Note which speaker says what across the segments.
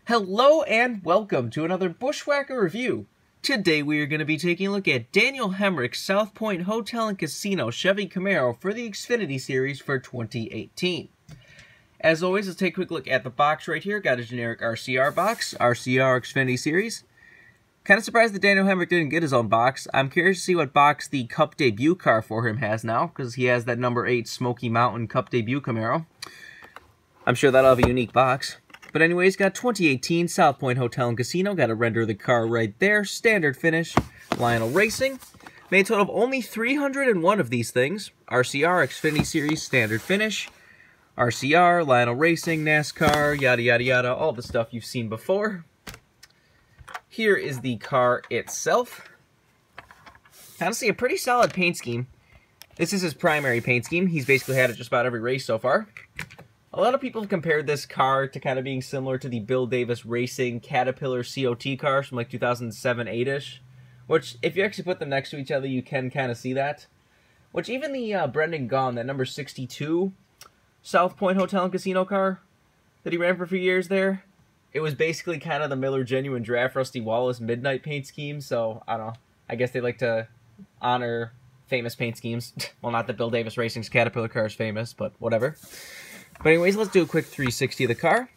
Speaker 1: Hello and welcome to another Bushwhacker review. Today we are going to be taking a look at Daniel Hemric's South Point Hotel and Casino Chevy Camaro for the Xfinity Series for 2018. As always, let's take a quick look at the box right here. Got a generic RCR box, RCR Xfinity Series. Kind of surprised that Daniel Hemric didn't get his own box. I'm curious to see what box the Cup debut car for him has now, because he has that number 8 Smoky Mountain Cup debut Camaro. I'm sure that'll have a unique box. But anyways, got 2018 South Point Hotel and Casino. Got to render the car right there. Standard finish. Lionel Racing. Made a total of only 301 of these things. RCR, Xfinity Series, standard finish. RCR, Lionel Racing, NASCAR, yada yada yada. All the stuff you've seen before. Here is the car itself. Honestly, a pretty solid paint scheme. This is his primary paint scheme. He's basically had it just about every race so far. A lot of people have compared this car to kind of being similar to the Bill Davis Racing Caterpillar COT cars from like 2007-8ish. Which, if you actually put them next to each other, you can kind of see that. Which even the Brendan Gaughan, that number 62 South Point Hotel and Casino car that he ran for a few years there, it was basically kind of the Miller Genuine Draft Rusty Wallace Midnight paint scheme. So, I don't know. I guess they like to honor famous paint schemes. Well, not that Bill Davis Racing's Caterpillar car is famous, but whatever. But anyways, let's do a quick 360 of the car.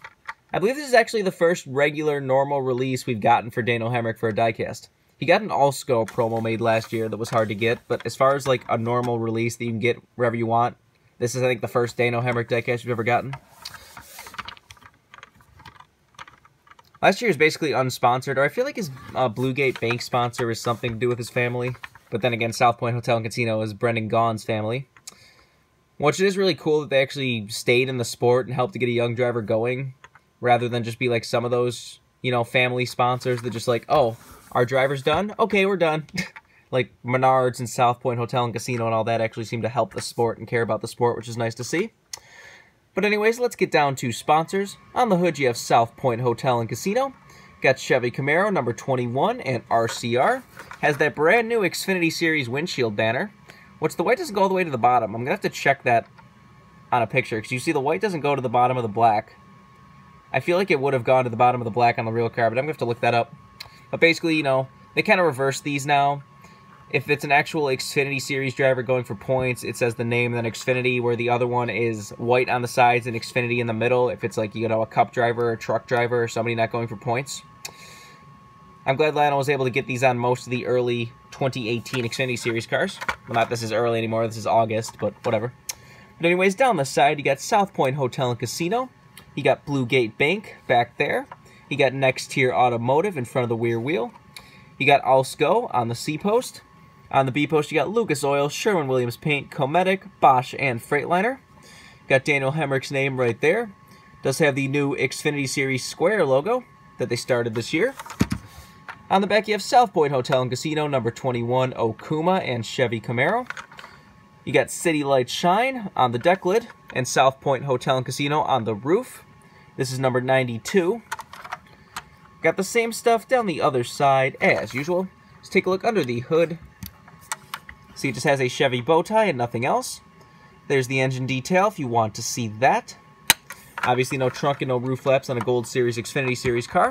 Speaker 1: I believe this is actually the first regular, normal release we've gotten for Daniel Hemric for a diecast. He got an All-Skull promo made last year that was hard to get, but as far as like a normal release that you can get wherever you want, this is, I think, the first Daniel Hemric diecast we've ever gotten. Last year was basically unsponsored, or I feel like his Bluegate Bank sponsor is something to do with his family. But then again, South Point Hotel and Casino is Brendan Gaughan's family. Which is really cool that they actually stayed in the sport and helped to get a young driver going, rather than just be like some of those, you know, family sponsors that just like, oh, our driver's done? Okay, we're done. Like Menards and South Point Hotel and Casino and all that actually seem to help the sport and care about the sport, which is nice to see. But anyways, let's get down to sponsors. On the hood, you have South Point Hotel and Casino. Got Chevy Camaro, number 21, and RCR. Has that brand new Xfinity Series windshield banner. Which the white doesn't go all the way to the bottom. I'm going to have to check that on a picture. Because you see the white doesn't go to the bottom of the black. I feel like it would have gone to the bottom of the black on the real car. But I'm going to have to look that up. But basically, you know, they kind of reverse these now. If it's an actual Xfinity Series driver going for points, it says the name and then Xfinity. Where the other one is white on the sides and Xfinity in the middle. If it's like, you know, a cup driver or a truck driver or somebody not going for points. I'm glad Lionel was able to get these on most of the early 2018 Xfinity Series cars. Well, not this is early anymore, this is August, but whatever. But anyways, down the side, you got South Point Hotel and Casino. You got Bluegate Bank back there. You got Next Tier Automotive in front of the rear wheel. You got Alsco on the C post. On the B post, you got Lucas Oil, Sherwin-Williams Paint, Cometic, Bosch, and Freightliner. Got Daniel Hemric's name right there. Does have the new Xfinity Series Square logo that they started this year. On the back, you have South Point Hotel and Casino, number 21, Okuma and Chevy Camaro. You got City Lights Shine on the deck lid, and South Point Hotel and Casino on the roof. This is number 92. Got the same stuff down the other side as usual. Let's take a look under the hood. See, it just has a Chevy bow tie and nothing else. There's the engine detail if you want to see that. Obviously, no trunk and no roof flaps on a Gold Series Xfinity Series car.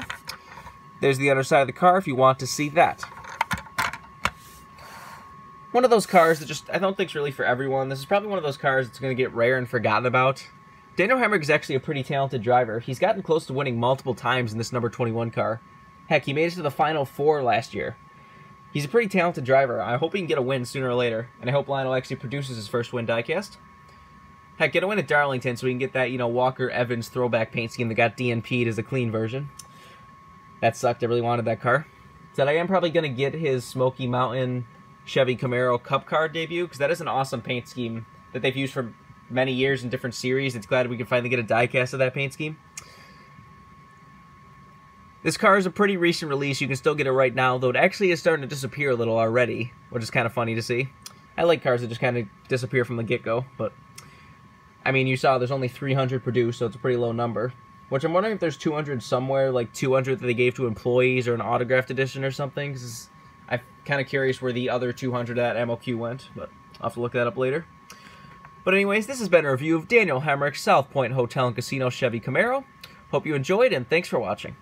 Speaker 1: There's the underside of the car if you want to see that. One of those cars that just, I don't think is really for everyone. This is probably one of those cars that's going to get rare and forgotten about. Daniel Hemric is actually a pretty talented driver. He's gotten close to winning multiple times in this number 21 car. Heck, he made it to the Final Four last year. He's a pretty talented driver. I hope he can get a win sooner or later. And I hope Lionel actually produces his first win diecast. Heck, get a win at Darlington so we can get that, you know, Walker Evans throwback paint scheme that got DNP'd as a clean version. That sucked. I really wanted that car. So I am probably going to get his Smoky Mountain Chevy Camaro Cup car debut, because that is an awesome paint scheme that they've used for many years in different series. It's glad we can finally get a diecast of that paint scheme. This car is a pretty recent release. You can still get it right now, though it actually is starting to disappear a little already, which is kind of funny to see. I like cars that just kind of disappear from the get-go, but I mean, you saw there's only 300 produced, so it's a pretty low number. Which I'm wondering if there's 200 somewhere, like 200 that they gave to employees or an autographed edition or something. Because I'm kind of curious where the other 200 of that MOQ went, but I'll have to look that up later. But anyways, this has been a review of Daniel Hemric, South Point Hotel and Casino Chevy Camaro. Hope you enjoyed, and thanks for watching.